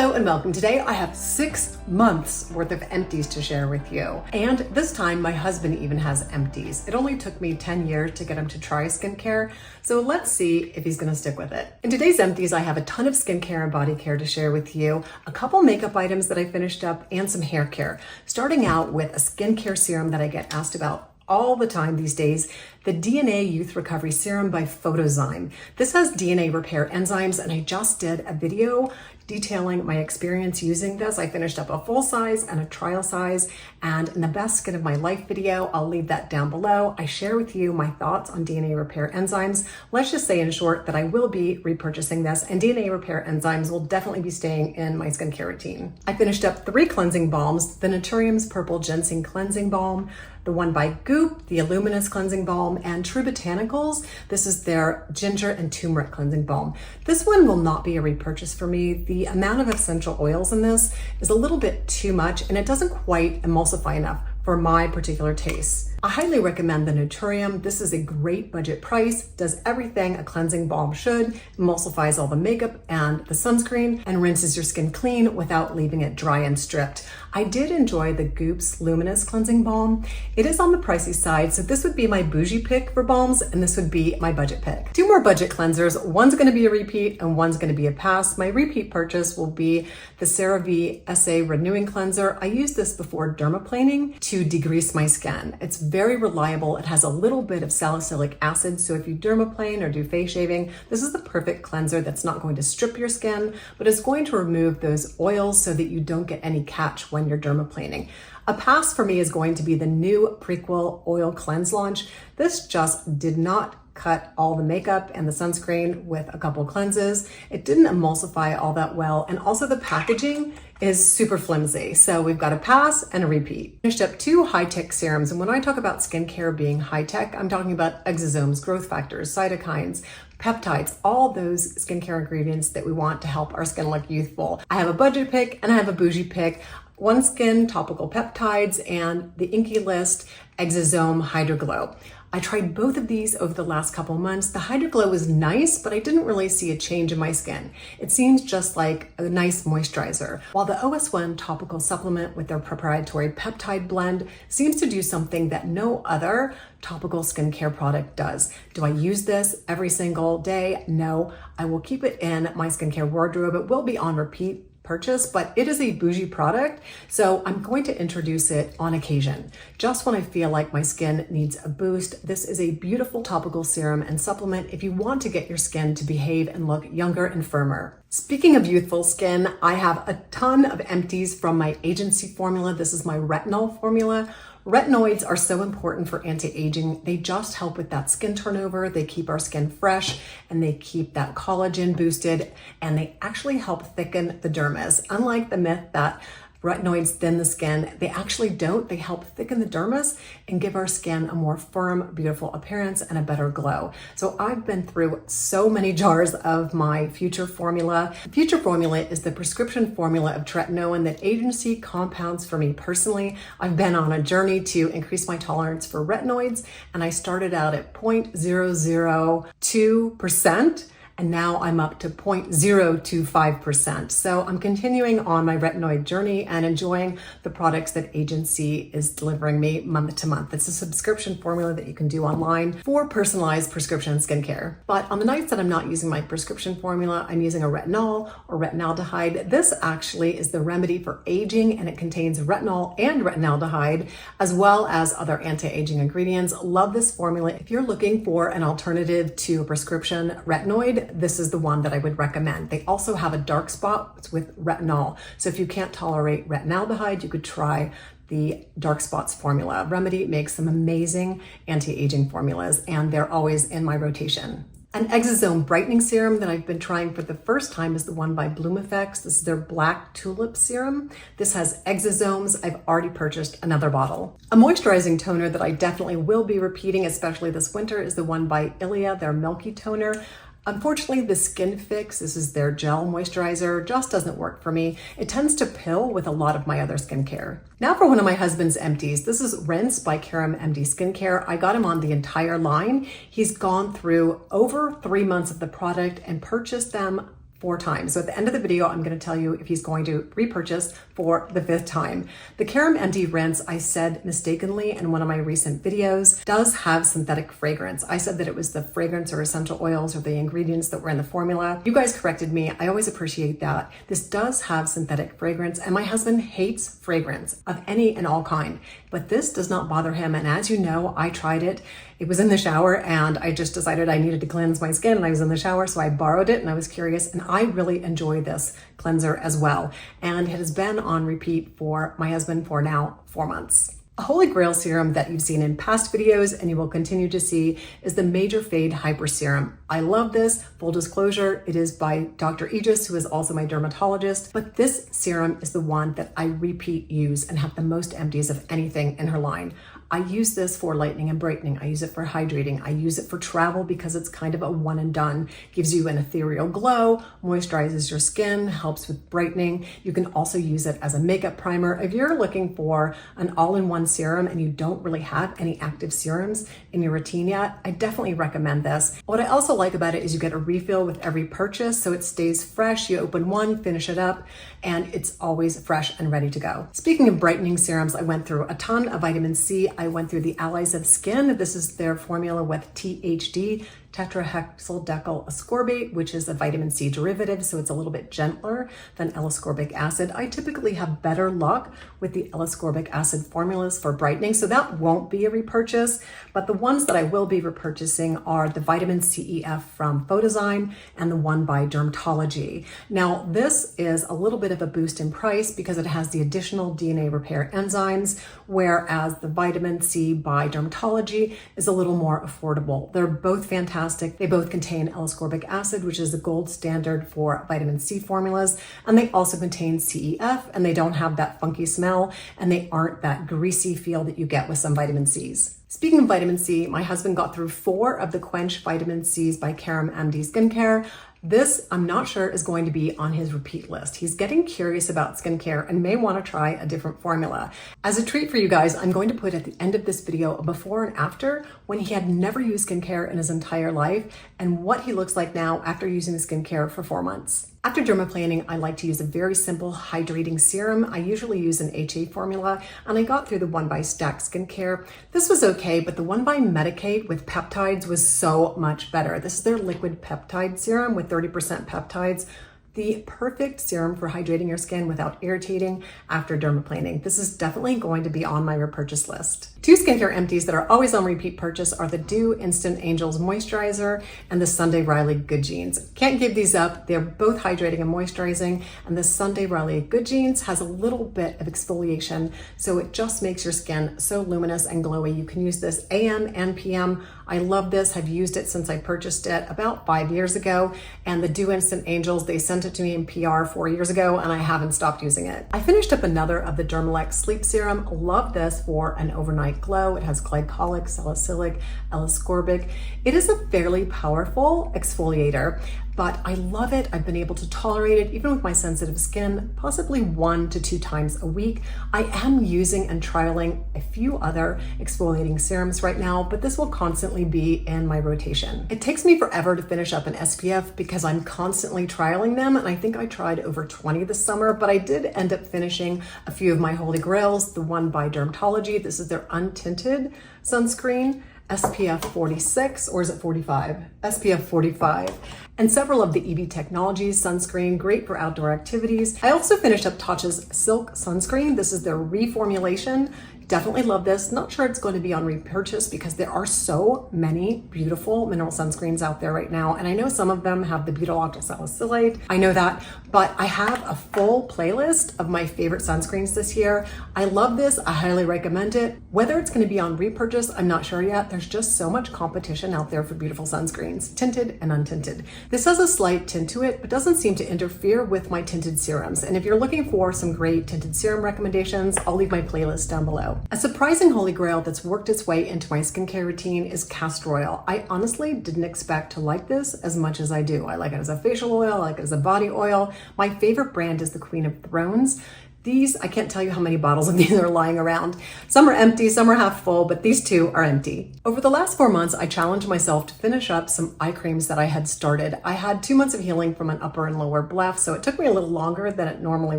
Hello and welcome. Today I have 6 months worth of empties to share with you. And this time my husband even has empties. It only took me 10 years to get him to try skincare. So let's see if he's gonna stick with it. In today's empties, I have a ton of skincare and body care to share with you, a couple makeup items that I finished up, and some hair care. Starting out with a skincare serum that I get asked about all the time these days, the DNA Youth Recovery Serum by PHOTOZYME. This has DNA repair enzymes, and I just did a video detailing my experience using this. I finished up a full size and a trial size, and in the best skin of my life video, I'll leave that down below. I share with you my thoughts on DNA repair enzymes. Let's just say in short that I will be repurchasing this, and DNA repair enzymes will definitely be staying in my skincare routine. I finished up 3 cleansing balms: the NATURIUM's Purple Ginseng Cleansing Balm, the one by GOOP, the Luminous Cleansing Balm, and True Botanicals. This is their Ginger and Turmeric Cleansing Balm. This one will not be a repurchase for me. The amount of essential oils in this is a little bit too much, and it doesn't quite emulsify enough for my particular tastes. I highly recommend the NATURIUM. This is a great budget price, does everything a cleansing balm should, emulsifies all the makeup and the sunscreen, and rinses your skin clean without leaving it dry and stripped. I did enjoy the GOOP's Luminous Cleansing Balm. It is on the pricey side, so this would be my bougie pick for balms, and this would be my budget pick. 2 more budget cleansers. One's gonna be a repeat and one's gonna be a pass. My repeat purchase will be the CERAVE SA Renewing Cleanser. I used this before dermaplaning to degrease my skin. It's very reliable. It has a little bit of salicylic acid, so if you dermaplane or do face shaving, this is the perfect cleanser that's not going to strip your skin, but is going to remove those oils so that you don't get any catch when you're dermaplaning. A pass for me is going to be the new Prequel Oil Cleanse launch. This just did not cut all the makeup and the sunscreen with a couple cleanses. It didn't emulsify all that well, and also the packaging is super flimsy. So we've got a pass and a repeat. Finished up 2 high-tech serums, and when I talk about skincare being high-tech, I'm talking about exosomes, growth factors, cytokines, peptides, all those skincare ingredients that we want to help our skin look youthful. I have a budget pick and I have a bougie pick. ONESKIN Topical Peptides and the INKEY List Exosome Hydroglow. I tried both of these over the last couple months. The Hydroglow was nice, but I didn't really see a change in my skin. It seems just like a nice moisturizer. While the OS1 topical supplement with their proprietary peptide blend seems to do something that no other topical skincare product does. Do I use this every single day? No. I will keep it in my skincare wardrobe. It will be on repeat purchase, but it is a bougie product, so I'm going to introduce it on occasion. Just when I feel like my skin needs a boost, this is a beautiful topical serum and supplement if you want to get your skin to behave and look younger and firmer. Speaking of youthful skin, I have a ton of empties from my agency formula. This is my retinol formula. Retinoids are so important for anti-aging. They just help with that skin turnover. They keep our skin fresh, and they keep that collagen boosted, and they actually help thicken the dermis. Unlike the myth that retinoids thin the skin, they actually don't. They help thicken the dermis and give our skin a more firm, beautiful appearance and a better glow. So I've been through so many jars of my Future formula. Future formula is the prescription formula of tretinoin that agency compounds for me personally. I've been on a journey to increase my tolerance for retinoids, and I started out at 0.002%. and now I'm up to 0.025%. So I'm continuing on my retinoid journey and enjoying the products that agency is delivering me month to month. It's a subscription formula that you can do online for personalized prescription skincare. But on the nights that I'm not using my prescription formula, I'm using a retinol or retinaldehyde. This actually is the remedy for aging, and it contains retinol and retinaldehyde, as well as other anti-aging ingredients. Love this formula. If you're looking for an alternative to a prescription retinoid, this is the one that I would recommend. They also have a dark spot with retinol. So if you can't tolerate retinaldehyde, you could try the dark spots formula. Remedy makes some amazing anti-aging formulas, and they're always in my rotation. An Exosome brightening serum that I've been trying for the first time is the one by BLOOMEFFECTS. This is their Black Tulip serum. This has exosomes. I've already purchased another bottle. A moisturizing toner that I definitely will be repeating, especially this winter, is the one by ILIA, their Milky Toner. Unfortunately, the Skin Fix, this is their gel moisturizer, just doesn't work for me. It tends to pill with a lot of my other skincare. Now for one of my husband's empties. This is Rinse by Serum MD Skincare. I got him on the entire line. He's gone through over 3 months of the product and purchased them 4 times. So at the end of the video, I'm going to tell you if he's going to repurchase for the 5th time. The Serum MD rinse, I said mistakenly in one of my recent videos, does have synthetic fragrance. I said that it was the fragrance or essential oils or the ingredients that were in the formula. You guys corrected me. I always appreciate that. This does have synthetic fragrance, and my husband hates fragrance of any and all kind, but this does not bother him. And as you know, I tried it. It was in the shower and I just decided I needed to cleanse my skin, and I was in the shower, so I borrowed it and I was curious, and I really enjoy this cleanser as well. And it has been on repeat for my husband for now 4 months. A holy grail serum that you've seen in past videos and you will continue to see is the Major Fade Hyper Serum. I love this. Full disclosure, it is by Dr. Idris, who is also my dermatologist, but this serum is the one that I repeat use and have the most empties of anything in her line. I use this for lightening and brightening. I use it for hydrating. I use it for travel because it's kind of a one and done. Gives you an ethereal glow, moisturizes your skin, helps with brightening. You can also use it as a makeup primer. If you're looking for an all-in-one serum and you don't really have any active serums in your routine yet, I definitely recommend this. What I also like about it is you get a refill with every purchase, so it stays fresh. You open one, finish it up, and it's always fresh and ready to go. Speaking of brightening serums, I went through a ton of vitamin C. I went through the Allies of Skin. This is their formula with THD, tetrahexyldecyl ascorbate, which is a vitamin C derivative, so it's a little bit gentler than L-ascorbic acid. I typically have better luck with the L-ascorbic acid formulas for brightening, so that won't be a repurchase, but the ones that I will be repurchasing are the vitamin CEF from PHOTOZYME and the one by DRMTLGY. Now, this is a little bit of a boost in price because it has the additional DNA repair enzymes, whereas the vitamin C by DRMTLGY is a little more affordable. They're both fantastic. They both contain L-ascorbic acid, which is the gold standard for vitamin C formulas, and they also contain CEF, and they don't have that funky smell, and they aren't that greasy feel that you get with some vitamin Cs. Speaking of vitamin C, my husband got through 4 of the Quench Vitamin C's by Serum MD Skincare. This, I'm not sure, is going to be on his repeat list. He's getting curious about skincare and may want to try a different formula. As a treat for you guys, I'm going to put at the end of this video a before and after when he had never used skincare in his entire life and what he looks like now after using the skincare for 4 months. After dermaplaning, I like to use a very simple hydrating serum. I usually use an HA formula, and I got through the one by Stack Skincare. This was okay, but the one by Medicate with peptides was so much better. This is their liquid peptide serum with 30% peptides. The perfect serum for hydrating your skin without irritating after dermaplaning. This is definitely going to be on my repurchase list. 2 skincare empties that are always on repeat purchase are the DIEUX Instant Angels Moisturizer and the Sunday Riley Good Genes. Can't give these up. They're both hydrating and moisturizing, and the Sunday Riley Good Genes has a little bit of exfoliation, so it just makes your skin so luminous and glowy. You can use this AM and PM. I love this. I've used it since I purchased it about 5 years ago, and the DIEUX Instant Angels, they sent it to me in PR 4 years ago, and I haven't stopped using it. I finished up another of the DERMELECT Sleep Serum. Love this for an overnight glow. It has glycolic, salicylic, L-ascorbic. It is a fairly powerful exfoliator, but I love it. I've been able to tolerate it even with my sensitive skin, possibly 1 to 2 times a week. I am using and trialing a few other exfoliating serums right now, but this will constantly be in my rotation. It takes me forever to finish up an SPF because I'm constantly trialing them, and I think I tried over 20 this summer, but I did end up finishing a few of my holy grails. The one by DRMTLGY, this is their untinted sunscreen, SPF 46, or is it 45? SPF 45. And several of the EV Technologies sunscreen, great for outdoor activities. I also finished up TATCHA's Silk sunscreen. This is their reformulation. Definitely love this. Not sure it's going to be on repurchase because there are so many beautiful mineral sunscreens out there right now. And I know some of them have the butyl-octosalicylic. I know that, but I have a full playlist of my favorite sunscreens this year. I love this. I highly recommend it. Whether it's going to be on repurchase, I'm not sure yet. There's just so much competition out there for beautiful sunscreens, tinted and untinted. This has a slight tint to it, but doesn't seem to interfere with my tinted serums. And if you're looking for some great tinted serum recommendations, I'll leave my playlist down below. A surprising holy grail that's worked its way into my skincare routine is castor oil. I honestly didn't expect to like this as much as I do. I like it as a facial oil, I like it as a body oil. My favorite brand is the Queen of Thrones. These, I can't tell you how many bottles of these are lying around. Some are empty, some are half full, but these two are empty. Over the last 4 months, I challenged myself to finish up some eye creams that I had started. I had 2 months of healing from an upper and lower bleph, so it took me a little longer than it normally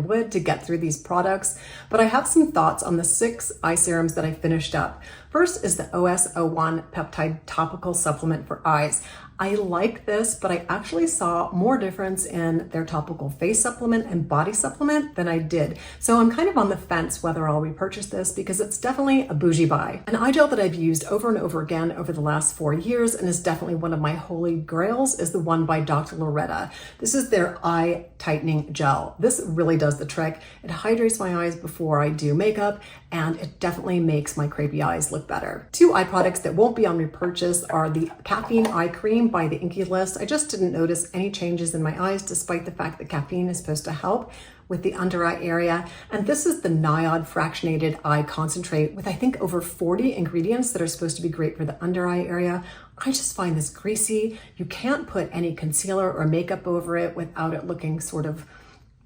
would to get through these products, but I have some thoughts on the 6 eye serums that I finished up. First is the OS01 Peptide Topical Supplement for Eyes. I like this, but I actually saw more difference in their topical face supplement and body supplement than I did. So I'm kind of on the fence whether I'll repurchase this because it's definitely a bougie buy. An eye gel that I've used over and over again over the last 4 years and is definitely one of my holy grails is the one by Dr. Loretta. This is their eye tightening gel. This really does the trick. It hydrates my eyes before I do makeup, and it definitely makes my crepey eyes look better. 2 eye products that won't be on repurchase are the Caffeine Eye Cream by the INKEY list. I just didn't notice any changes in my eyes despite the fact that caffeine is supposed to help with the under eye area. And this is the NIOD fractionated eye concentrate with I think over 40 ingredients that are supposed to be great for the under eye area. I just find this greasy. You can't put any concealer or makeup over it without it looking sort of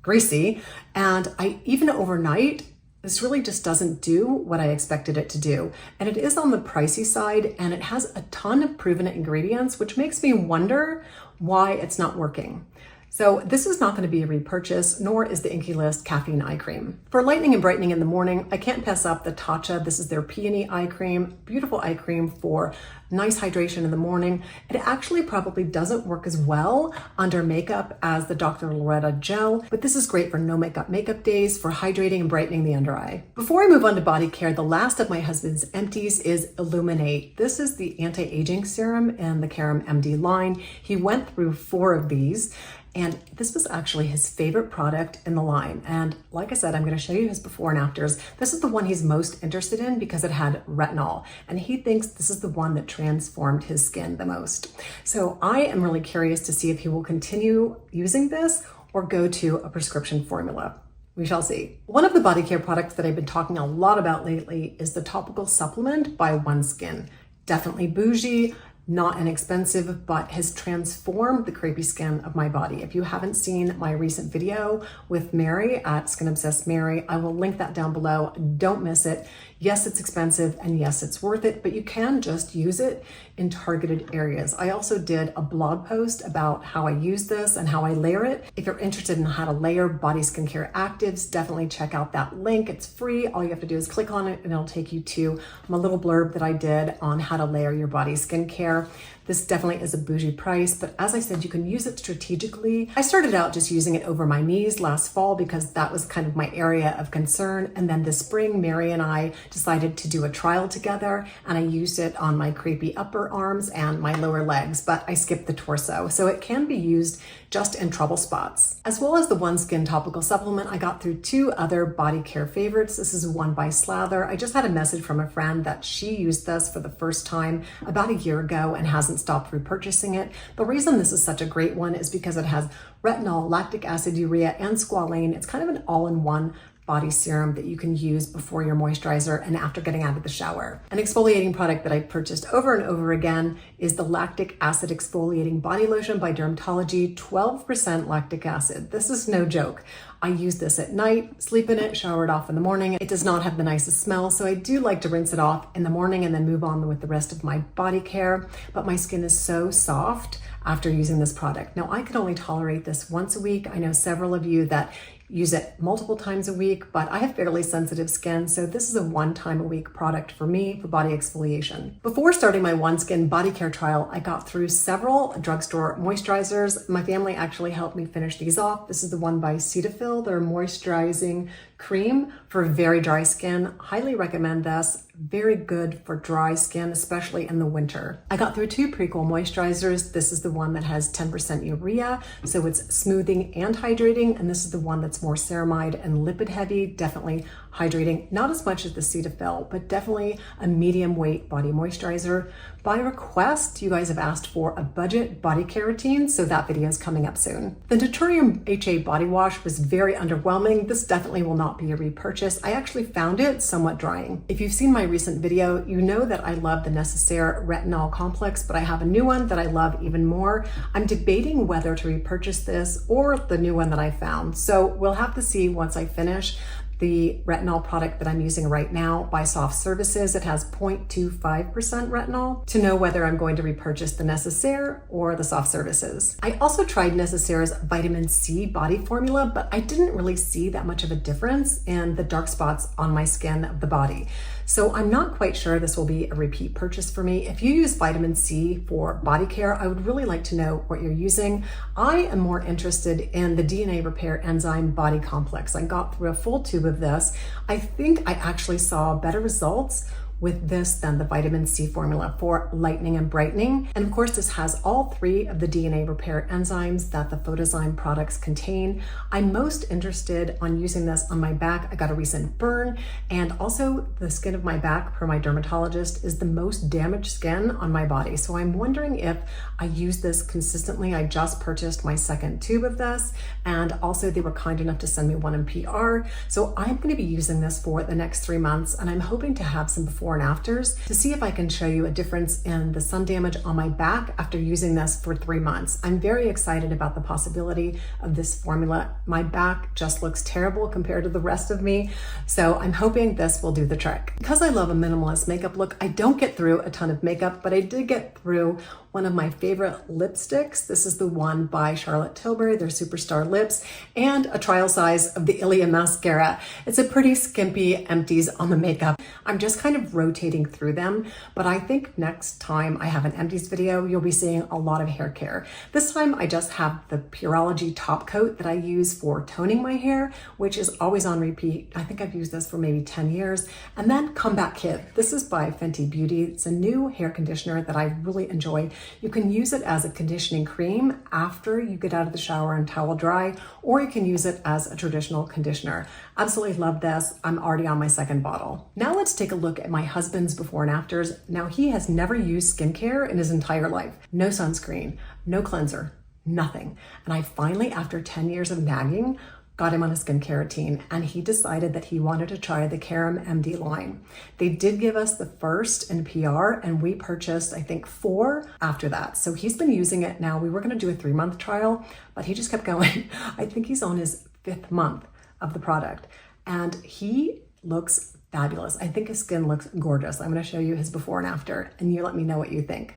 greasy. And even overnight, this really just doesn't do what I expected it to do. And it is on the pricey side, and it has a ton of proven ingredients, which makes me wonder why it's not working. So this is not going to be a repurchase, nor is the INKEY list Caffeine Eye Cream. For lightening and brightening in the morning, I can't pass up the TATCHA. This is their Peony Eye Cream, beautiful eye cream for nice hydration in the morning. It actually probably doesn't work as well under makeup as the Dr. Loretta gel, but this is great for no makeup days for hydrating and brightening the under eye. Before I move on to body care, the last of my husband's empties is Illuminate. This is the anti-aging serum in the Serum MD line. He went through 4 of these, and this was actually his favorite product in the line. And like I said, I'm going to show you his before and afters. This is the one he's most interested in because it had retinol, and he thinks this is the one that transformed his skin the most. So I am really curious to see if he will continue using this or go to a prescription formula. We shall see. One of the body care products that I've been talking a lot about lately is the Topical Supplement by ONESKIN. Definitely bougie, not inexpensive, but has transformed the crepey skin of my body. If you haven't seen my recent video with Mary at Skin Obsessed Mary, I will link that down below. Don't miss it. Yes, it's expensive, and yes, it's worth it, but you can just use it in targeted areas. I also did a blog post about how I use this and how I layer it. If you're interested in how to layer body skincare actives, definitely check out that link. It's free. All you have to do is click on it and it'll take you to my little blurb that I did on how to layer your body skincare. This definitely is a bougie price, but as I said, you can use it strategically. I started out just using it over my knees last fall because that was kind of my area of concern. And then this spring, Mary and I decided to do a trial together, and I used it on my crepey upper arms and my lower legs, but I skipped the torso. So it can be used just in trouble spots. As well as the ONESKIN topical supplement, I got through 2 other body care favorites. This is one by Slather. I just had a message from a friend that she used this for the first time about a year ago and hasn't stopped repurchasing it. The reason this is such a great one is because it has retinol, lactic acid, urea, and squalane. It's kind of an all-in-one body serum that you can use before your moisturizer and after getting out of the shower. An exfoliating product that I purchased over and over again is the Lactic Acid Exfoliating Body Lotion by DRMTLGY, 12% lactic acid. This is no joke. I use this at night, sleep in it, shower it off in the morning. It does not have the nicest smell, so I do like to rinse it off in the morning and then move on with the rest of my body care. But my skin is so soft after using this product. Now, I can only tolerate this once a week. I know several of you that use it multiple times a week, but I have fairly sensitive skin, so this is a 1 time a week product for me for body exfoliation. Before starting my ONESKIN body care trial, I got through several drugstore moisturizers. My family actually helped me finish these off. This is the one by Cetaphil, their moisturizing cream for very dry skin. Highly recommend this. Very good for dry skin, especially in the winter. I got through 2 Prequel moisturizers. This is the one that has 10% urea, so it's smoothing and hydrating, and this is the one that's more ceramide and lipid heavy, definitely hydrating, not as much as the Cetaphil, but definitely a medium weight body moisturizer. By request, you guys have asked for a budget body care routine, so that video is coming up soon. The NATURIUM HA body wash was very underwhelming. This definitely will not be a repurchase. I actually found it somewhat drying. If you've seen my recent video, you know that I love the Necessaire Retinol Complex, but I have a new one that I love even more. I'm debating whether to repurchase this or the new one that I found, so we'll have to see once I finish. The retinol product that I'm using right now by Soft Services, it has 0.25% retinol, to know whether I'm going to repurchase the Necessaire or the Soft Services. I also tried Necessaire's vitamin C body formula, but I didn't really see that much of a difference in the dark spots on my skin of the body. So I'm not quite sure this will be a repeat purchase for me. If you use vitamin C for body care, I would really like to know what you're using. I am more interested in the DNA Repair Enzyme Body Complex. I got through a full tube of this. I think I actually saw better results with this than the vitamin C formula for lightening and brightening. And of course, this has all 3 of the DNA repair enzymes that the PHOTOZYME products contain. I'm most interested on using this on my back. I got a recent burn, and also the skin of my back, per my dermatologist, is the most damaged skin on my body. So I'm wondering if I use this consistently. I just purchased my 2nd tube of this, and also they were kind enough to send me one in PR. So I'm going to be using this for the next 3 months, and I'm hoping to have some before and afters to see if I can show you a difference in the sun damage on my back after using this for 3 months. I'm very excited about the possibility of this formula. My back just looks terrible compared to the rest of me, so I'm hoping this will do the trick. Because I love a minimalist makeup look, I don't get through a ton of makeup, but I did get through one of my favorite lipsticks. This is the one by Charlotte Tilbury, their Superstar Lips, and a trial size of the ILIA mascara. It's a pretty skimpy empties on the makeup. I'm just kind of rotating through them, but I think next time I have an empties video, you'll be seeing a lot of hair care. This time I just have the Pureology top coat that I use for toning my hair, which is always on repeat. I think I've used this for maybe 10 years. And then Comeback Kid. This is by Fenty Beauty. It's a new hair conditioner that I really enjoy. You can use it as a conditioning cream after you get out of the shower and towel dry, or you can use it as a traditional conditioner. Absolutely love this. I'm already on my 2nd bottle. Now let's take a look at my husband's before and afters. Now he has never used skincare in his entire life. No sunscreen, no cleanser, nothing. And I finally, after 10 years of nagging, got him on a skincare routine, and he decided that he wanted to try the Serum MD line. They did give us the first in PR, and we purchased, I think, 4 after that. So he's been using it now. We were gonna do a 3-month trial, but he just kept going. I think he's on his 5th month of the product, and he looks fabulous. I think his skin looks gorgeous. I'm gonna show you his before and after, and you let me know what you think.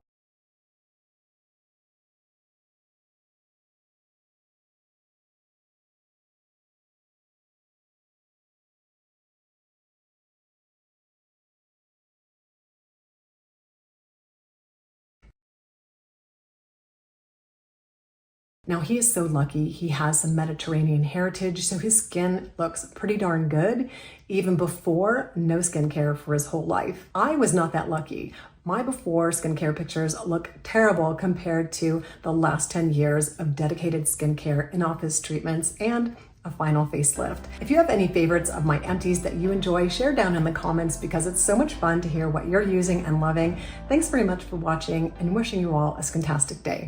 Now he is so lucky. He has some Mediterranean heritage, so his skin looks pretty darn good, even before no skincare for his whole life. I was not that lucky. My before skincare pictures look terrible compared to the last 10 years of dedicated skincare, in-office treatments, and a final facelift. If you have any favorites of my empties that you enjoy, share down in the comments because it's so much fun to hear what you're using and loving. Thanks very much for watching, and wishing you all a fantastic day.